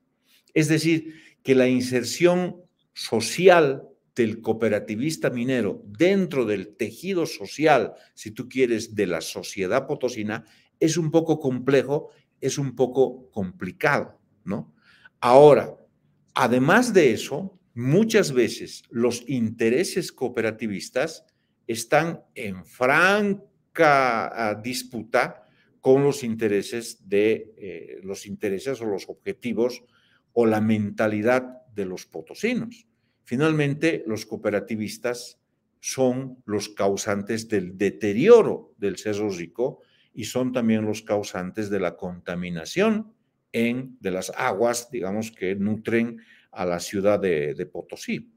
Es decir, que la inserción social del cooperativista minero dentro del tejido social, si tú quieres, de la sociedad potosina, es un poco complejo, es un poco complicado, ¿no? Ahora, además de eso, muchas veces los intereses cooperativistas están en franca disputa con los intereses o los objetivos o la mentalidad de los potosinos. Finalmente, los cooperativistas son los causantes del deterioro del Cerro Rico y son también los causantes de la contaminación de las aguas, digamos, que nutren a la ciudad de Potosí,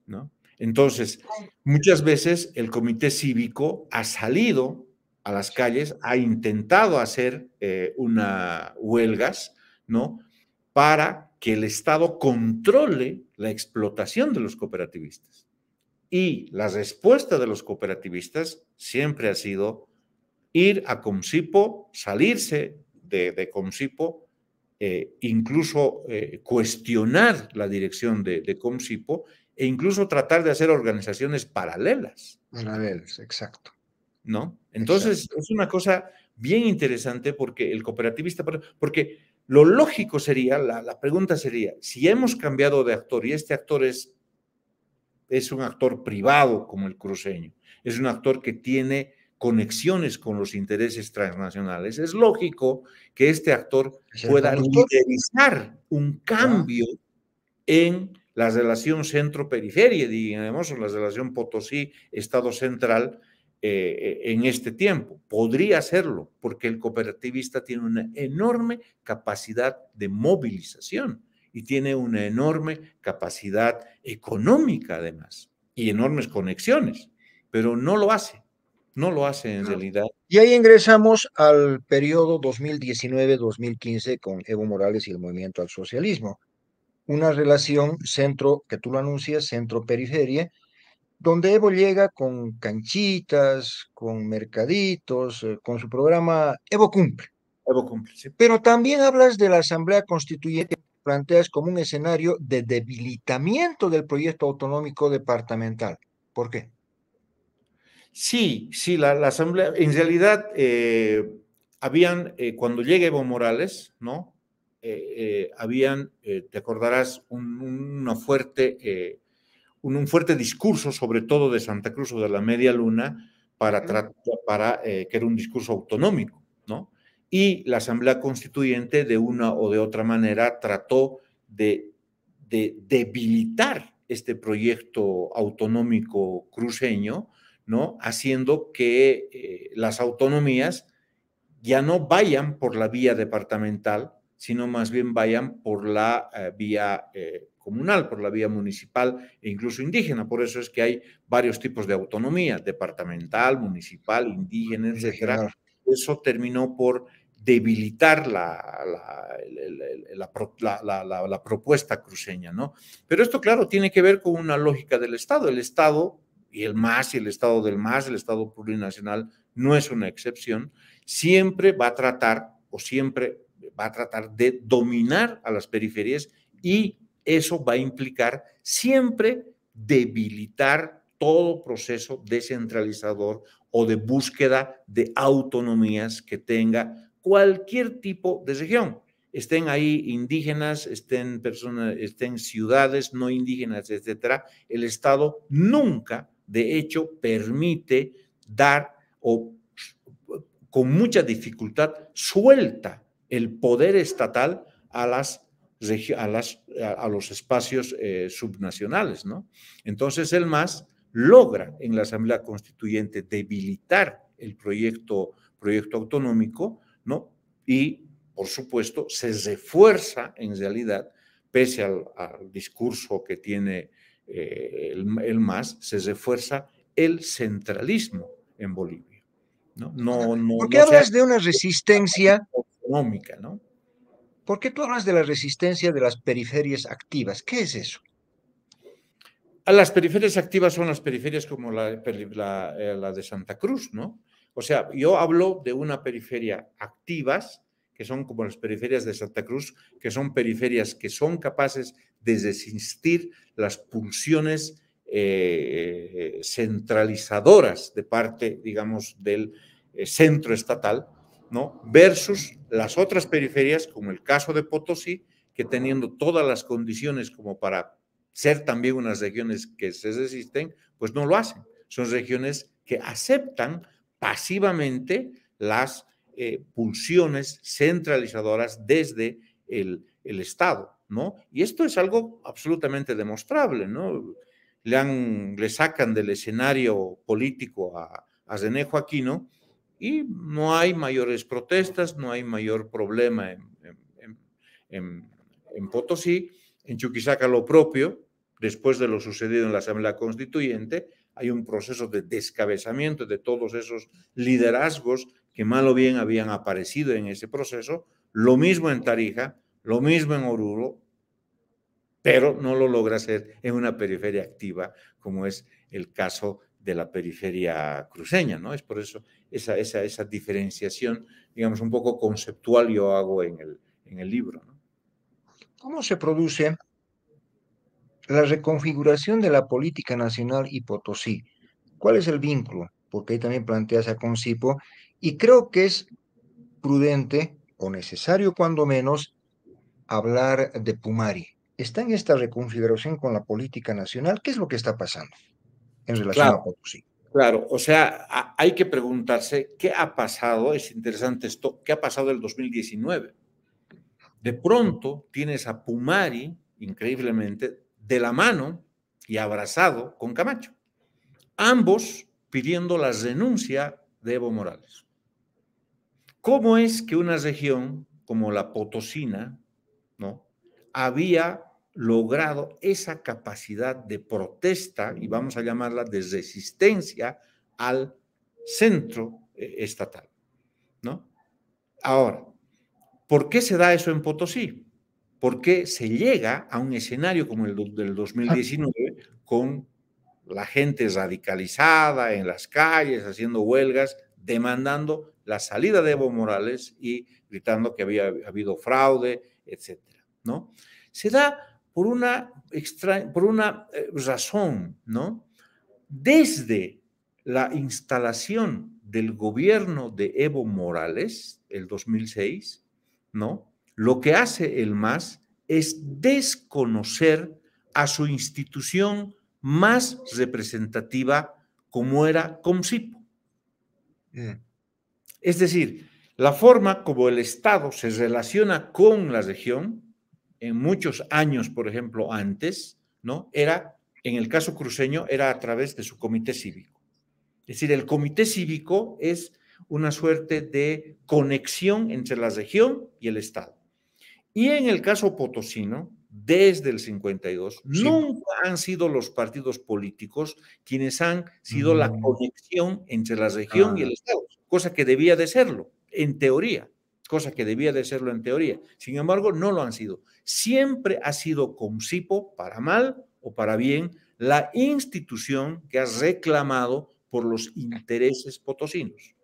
¿no? Entonces, muchas veces el comité cívico ha salido a las calles, ha intentado hacer huelgas, ¿no?, para que el Estado controle la explotación de los cooperativistas. Y la respuesta de los cooperativistas siempre ha sido ir a Comcipo, salirse de Comcipo, incluso cuestionar la dirección de Comcipo e incluso tratar de hacer organizaciones paralelas. Paralelas, exacto. ¿No? Entonces, Exacto. es una cosa bien interesante porque el cooperativista, porque lo lógico sería, la pregunta sería, si hemos cambiado de actor y este actor es un actor privado como el cruceño, es un actor que tiene conexiones con los intereses transnacionales, es lógico que este actor ¿Es el pueda conductor? liderizar un cambio en la relación centro-periferia, digamos, en la relación Potosí-Estado central en este tiempo. Podría hacerlo, porque el cooperativista tiene una enorme capacidad de movilización y tiene una enorme capacidad económica además y enormes conexiones, pero no lo hace en realidad. Y ahí ingresamos al periodo 2019-2015 con Evo Morales y el movimiento al socialismo. Una relación que tú lo anuncias, centro-periferia, donde Evo llega con canchitas, con mercaditos, con su programa Evo Cumple. Evo Cumple, sí. Pero también hablas de la Asamblea Constituyente, planteas como un escenario de debilitamiento del proyecto autonómico departamental. ¿Por qué? Sí, la Asamblea, en realidad, cuando llega Evo Morales, ¿no? Te acordarás, un fuerte discurso, sobre todo de Santa Cruz o de la Media Luna, que era un discurso autonómico, ¿no? Y la Asamblea Constituyente, de una o de otra manera, trató de debilitar este proyecto autonómico cruceño, ¿no? Haciendo que las autonomías ya no vayan por la vía departamental, sino más bien vayan por la vía comunal, por la vía municipal e incluso indígena. Por eso es que hay varios tipos de autonomía, departamental, municipal, indígena, etcétera. Regional. Eso terminó por debilitar la propuesta cruceña, ¿no? Pero esto, claro, tiene que ver con una lógica del Estado. El Estado y el MAS y el Estado del MAS, el Estado plurinacional, no es una excepción, siempre va a tratar de dominar a las periferias y eso va a implicar siempre debilitar todo proceso descentralizador o de búsqueda de autonomías que tenga cualquier tipo de región. Estén ahí indígenas, estén ciudades no indígenas, etcétera. El Estado nunca, de hecho, permite dar o con mucha dificultad suelta el poder estatal a los espacios subnacionales, ¿no? Entonces el MAS logra en la Asamblea Constituyente debilitar el proyecto autonómico, ¿no? Y, por supuesto, se refuerza en realidad, pese al discurso que tiene el MAS, se refuerza el centralismo en Bolivia. ¿Por qué hablas de una resistencia económica, ¿no? ¿Por qué tú hablas de la resistencia de las periferias activas? ¿Qué es eso? A las periferias activas son las periferias como la de Santa Cruz, ¿no? O sea, yo hablo de una periferia activas, que son como las periferias de Santa Cruz, que son periferias que son capaces de resistir las pulsiones centralizadoras de parte, digamos, del centro estatal, ¿no? Versus las otras periferias, como el caso de Potosí, que teniendo todas las condiciones como para ser también unas regiones que se resisten, pues no lo hacen. Son regiones que aceptan pasivamente las pulsiones centralizadoras desde el Estado, ¿no? Y esto es algo absolutamente demostrable, ¿no? Le sacan del escenario político a René Joaquino y no hay mayores protestas, no hay mayor problema en Potosí. En Chuquisaca lo propio, después de lo sucedido en la Asamblea Constituyente, hay un proceso de descabezamiento de todos esos liderazgos que mal o bien habían aparecido en ese proceso. Lo mismo en Tarija, lo mismo en Oruro, pero no lo logra hacer en una periferia activa como es el caso de la periferia cruceña, ¿no? Es por eso esa diferenciación, digamos, un poco conceptual yo hago en el libro, ¿no? ¿Cómo se produce la reconfiguración de la política nacional y Potosí? ¿Cuál es el vínculo? Porque ahí también planteas a Concipo, y creo que es prudente o necesario, cuando menos, hablar de Pumari. ¿Está en esta reconfiguración con la política nacional? ¿Qué es lo que está pasando en relación a Claro, Potosí? claro. O sea, hay que preguntarse qué ha pasado, es interesante esto, qué ha pasado el 2019. De pronto tienes a Pumari, increíblemente, de la mano y abrazado con Camacho, ambos pidiendo la renuncia de Evo Morales. ¿Cómo es que una región como la Potosina, ¿no?, había logrado esa capacidad de protesta, y vamos a llamarla de resistencia al centro estatal, ¿no? Ahora, ¿por qué se da eso en Potosí? ¿Por qué se llega a un escenario como el del 2019 con la gente radicalizada en las calles, haciendo huelgas, demandando la salida de Evo Morales y gritando que había habido fraude, etcétera, ¿no? Se da por una razón, ¿no? Desde la instalación del gobierno de Evo Morales, el 2006, ¿no?, lo que hace el MAS es desconocer a su institución más representativa, como era Concipo. Es decir, la forma como el Estado se relaciona con la región, en muchos años, por ejemplo, antes, ¿no?, era, en el caso cruceño, era a través de su comité cívico. Es decir, el comité cívico es una suerte de conexión entre la región y el Estado. Y en el caso potosino, desde el 52, Sí. nunca han sido los partidos políticos quienes han sido la conexión entre la región y el Estado, cosa que debía de serlo, en teoría, cosa que debía de serlo en teoría. Sin embargo, no lo han sido. Siempre ha sido Comcipo, para mal o para bien, la institución que ha reclamado por los intereses potosinos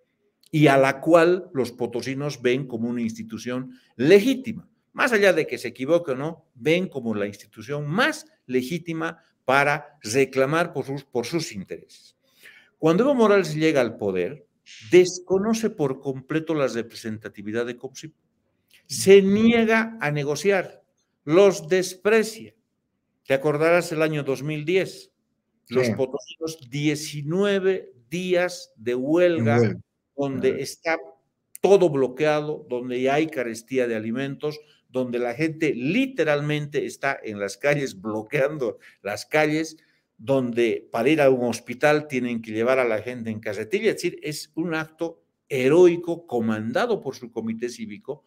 y a la cual los potosinos ven como una institución legítima. Más allá de que se equivoque o no, ven como la institución más legítima para reclamar por sus intereses. Cuando Evo Morales llega al poder, desconoce por completo la representatividad de Comcipo. Se niega a negociar, los desprecia. Te acordarás el año 2010, los Sí. potosinos 19 días de huelga, donde está todo bloqueado, donde ya hay carestía de alimentos, donde la gente literalmente está en las calles bloqueando las calles, donde para ir a un hospital tienen que llevar a la gente en carretilla. Es decir, es un acto heroico comandado por su comité cívico,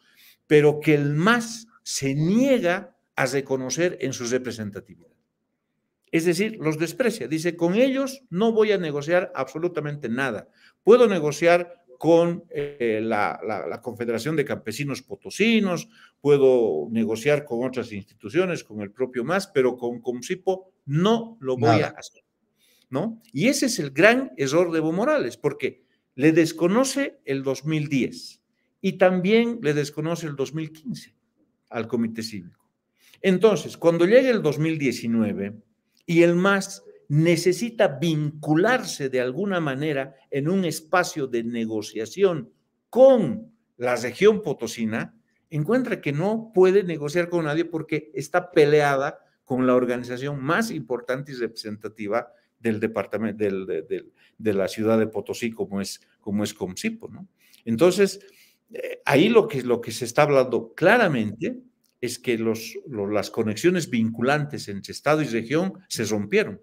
pero que el MAS se niega a reconocer en su representatividad. Es decir, los desprecia. Dice, con ellos no voy a negociar absolutamente nada. Puedo negociar con la Confederación de Campesinos Potosinos, puedo negociar con otras instituciones, con el propio MAS, pero con Comcipo no lo voy a hacer, ¿no? Y ese es el gran error de Evo Morales, porque le desconoce el 2010 y también le desconoce el 2015 al Comité Cívico. Entonces, cuando llegue el 2019 y el MAS necesita vincularse de alguna manera en un espacio de negociación con la región potosina, encuentra que no puede negociar con nadie porque está peleada con la organización más importante y representativa del departamento, de la ciudad de Potosí, como es Comcipo, ¿no? Entonces, ahí lo que se está hablando claramente es que las conexiones vinculantes entre Estado y región se rompieron.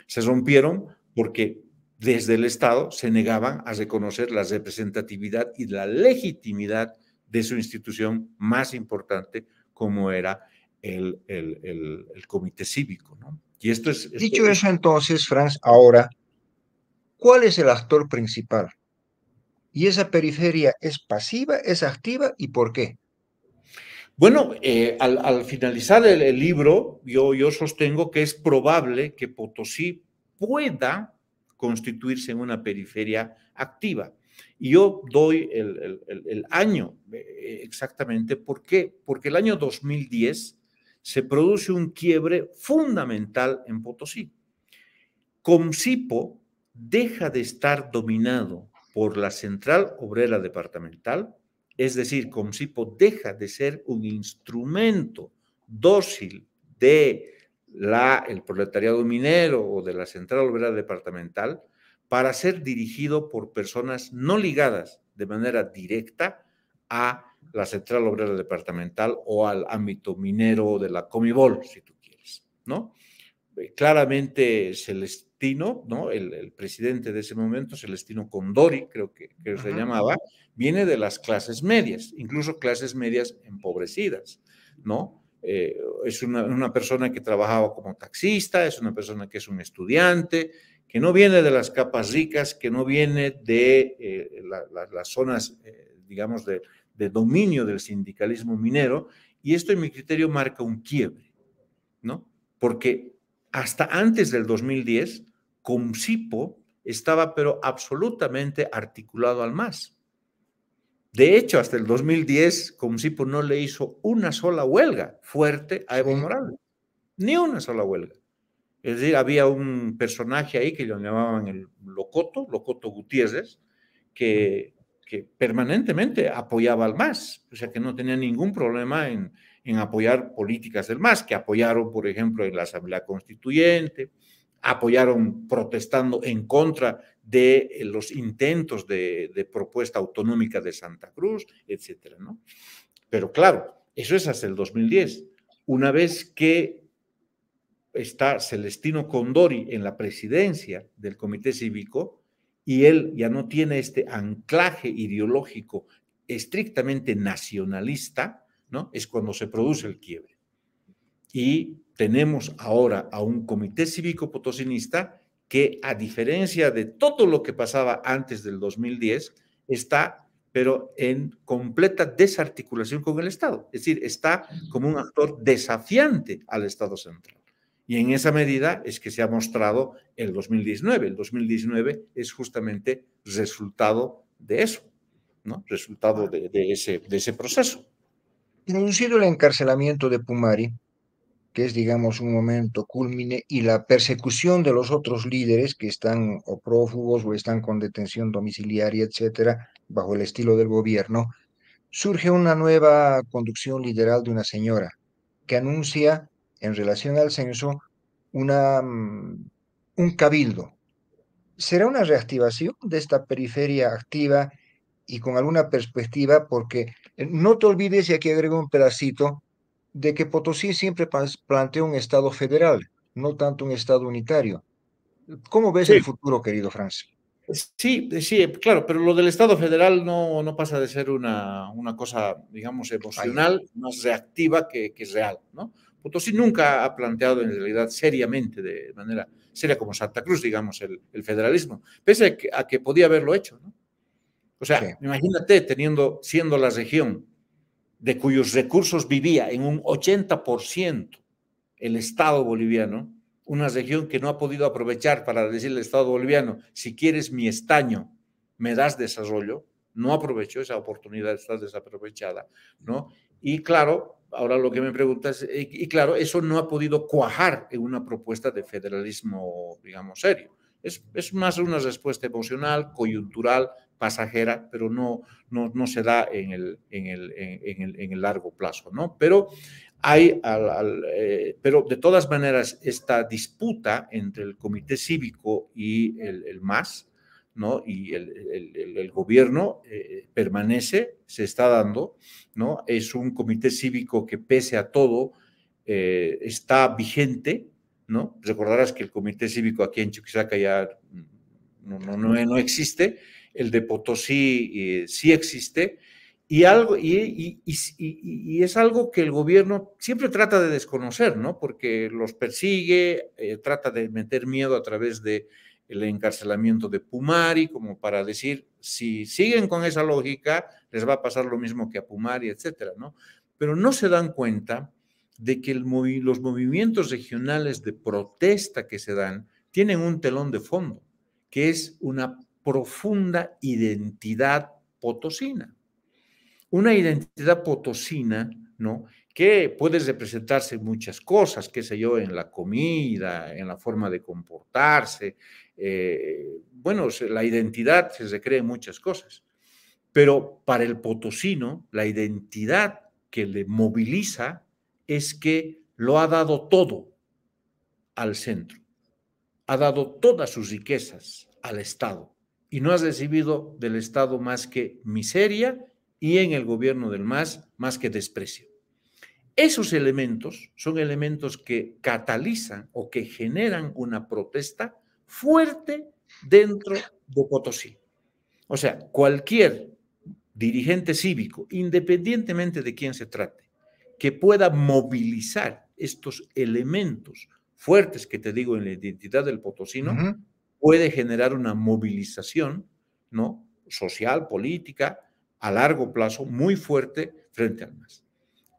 Se rompieron porque desde el Estado se negaban a reconocer la representatividad y la legitimidad de su institución más importante, como era el Comité Cívico, ¿no? Y esto es... Dicho eso, entonces, Franz, ahora, ¿cuál es el actor principal? ¿Y esa periferia es pasiva, es activa y por qué? Bueno, al finalizar el libro, yo sostengo que es probable que Potosí pueda constituirse en una periferia activa. Y yo doy el año exactamente. ¿Por qué? Porque el año 2010 se produce un quiebre fundamental en Potosí. Comcipo deja de estar dominado por la Central Obrera Departamental, es decir, Comcipo deja de ser un instrumento dócil del proletariado minero o de la Central Obrera Departamental para ser dirigido por personas no ligadas de manera directa a la Central Obrera Departamental o al ámbito minero de la Comibol, si tú quieres, ¿no? Claramente Celestino, ¿no? El presidente de ese momento, Celestino Condori, creo que se llamaba, viene de las clases medias, incluso clases medias empobrecidas, ¿no? Es una persona que trabajaba como taxista, es una persona que es un estudiante, que no viene de las capas ricas, que no viene de las zonas, digamos, de dominio del sindicalismo minero, y esto en mi criterio marca un quiebre, ¿no? Porque hasta antes del 2010, Comcipo estaba pero absolutamente articulado al MAS. De hecho, hasta el 2010, Comcipo no le hizo una sola huelga fuerte a Evo Morales, ni una sola huelga. Es decir, había un personaje ahí que lo llamaban el Locoto Gutiérrez, que permanentemente apoyaba al MAS, o sea que no tenía ningún problema en apoyar políticas del MAS, que apoyaron, por ejemplo, en la Asamblea Constituyente, apoyaron protestando en contra de los intentos de propuesta autonómica de Santa Cruz, etcétera, ¿no? Pero claro, eso es hasta el 2010. Una vez que está Celestino Condori en la presidencia del Comité Cívico y él ya no tiene este anclaje ideológico estrictamente nacionalista, ¿no? Es cuando se produce el quiebre. Y tenemos ahora a un comité cívico potosinista que, a diferencia de todo lo que pasaba antes del 2010, está, pero en completa desarticulación con el Estado. Es decir, está como un actor desafiante al Estado central. Y en esa medida es que se ha mostrado el 2019. El 2019 es justamente resultado de eso, ¿no? Resultado de ese proceso. Introducido el encarcelamiento de Pumari, que es, digamos, un momento cúlmine, y la persecución de los otros líderes que están o prófugos o están con detención domiciliaria, etcétera, bajo el estilo del gobierno, surge una nueva conducción lideral de una señora que anuncia, en relación al censo, un cabildo. ¿Será una reactivación de esta periferia activa y con alguna perspectiva? Porque no te olvides, y aquí agrego un pedacito, de que Potosí siempre plantea un Estado federal, no tanto un Estado unitario. ¿Cómo ves el Sí. futuro, querido Franz? Sí, sí, claro, pero lo del Estado federal no pasa de ser una cosa, digamos, Ah, ya. emocional, más reactiva que real, ¿no? Potosí nunca ha planteado en realidad seriamente, de manera seria como Santa Cruz, digamos, el federalismo, pese a que podía haberlo hecho, ¿no? O Sí. sea, imagínate siendo la región de cuyos recursos vivía en un 80% el Estado boliviano, una región que no ha podido aprovechar para decirle al Estado boliviano, si quieres mi estaño, me das desarrollo, no aprovechó esa oportunidad, está desaprovechada, ¿no? Y claro, ahora lo que me preguntas, y claro, eso no ha podido cuajar en una propuesta de federalismo, digamos, serio. Es más una respuesta emocional, coyuntural, pasajera, pero no se da en el largo plazo, ¿no? Pero pero de todas maneras, esta disputa entre el comité cívico y el MAS, ¿no? Y el gobierno permanece, se está dando, ¿no? Es un comité cívico que, pese a todo, está vigente, ¿no? Recordarás que el comité cívico aquí en Chuquisaca ya no existe, el de Potosí sí existe, y es algo que el gobierno siempre trata de desconocer, ¿no? Porque los persigue, trata de meter miedo a través del encarcelamiento de Pumari, como para decir, si siguen con esa lógica, les va a pasar lo mismo que a Pumari, etcétera, ¿no? Pero no se dan cuenta de que los movimientos regionales de protesta que se dan tienen un telón de fondo, que es una profunda identidad potosina. Una identidad potosina, ¿no? Que puede representarse en muchas cosas, qué sé yo, en la comida, en la forma de comportarse. Bueno, la identidad se recrea en muchas cosas, pero para el potosino, la identidad que le moviliza es que lo ha dado todo al centro, ha dado todas sus riquezas al Estado y no ha recibido del Estado más que miseria y en el gobierno del MAS más que desprecio. Esos elementos son elementos que catalizan o que generan una protesta fuerte dentro de Potosí. O sea, cualquier dirigente cívico, independientemente de quién se trate, que pueda movilizar estos elementos fuertes que te digo en la identidad del potosino, puede generar una movilización, ¿no? Social, política, a largo plazo, muy fuerte frente al MAS.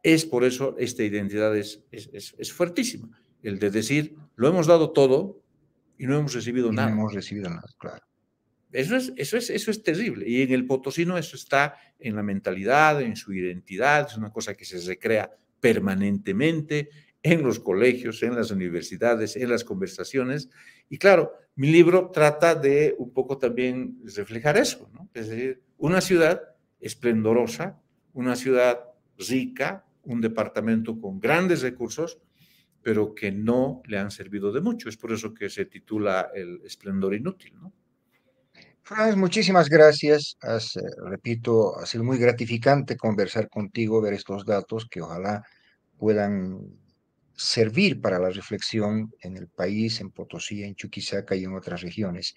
Es por eso esta identidad es fuertísima. El de decir, lo hemos dado todo y no hemos recibido Y no nada. hemos recibido nada, claro. Eso es terrible. Y en el potosino eso está en la mentalidad, en su identidad, es una cosa que se recrea permanentemente en los colegios, en las universidades, en las conversaciones. Y claro, mi libro trata de un poco también reflejar eso, ¿no? Es decir, una ciudad esplendorosa, una ciudad rica, un departamento con grandes recursos, pero que no le han servido de mucho. Es por eso que se titula El esplendor inútil, ¿no? Franz, muchísimas gracias. Repito, ha sido muy gratificante conversar contigo, ver estos datos que ojalá puedan servir para la reflexión en el país, en Potosí, en Chuquisaca y en otras regiones.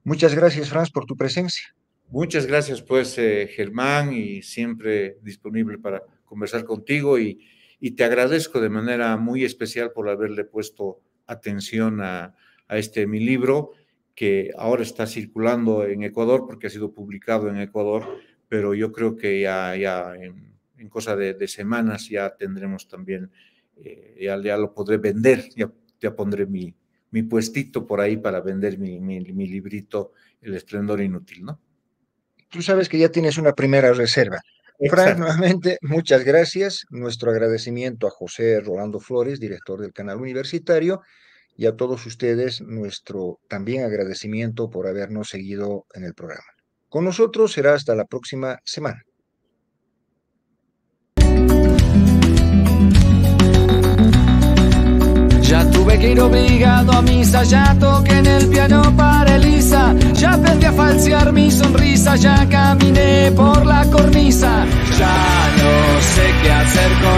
Muchas gracias, Franz, por tu presencia. Muchas gracias, pues, Germán, y siempre disponible para conversar contigo, y te agradezco de manera muy especial por haberle puesto atención a mi libro, que ahora está circulando en Ecuador porque ha sido publicado en Ecuador, pero yo creo que ya en cosa de semanas ya tendremos también, ya lo podré vender, ya pondré mi puestito por ahí para vender mi librito, El Esplendor Inútil, ¿no? Tú sabes que ya tienes una primera reserva. Frank, nuevamente, muchas gracias. Nuestro agradecimiento a José Rolando Flores, director del canal universitario, y a todos ustedes nuestro también agradecimiento por habernos seguido en el programa. Con nosotros será hasta la próxima semana. Ya tuve que ir obligado a misa, ya toqué en el piano para Elisa, ya aprendí a falsear mi sonrisa, ya caminé por la cornisa, ya no sé qué hacer con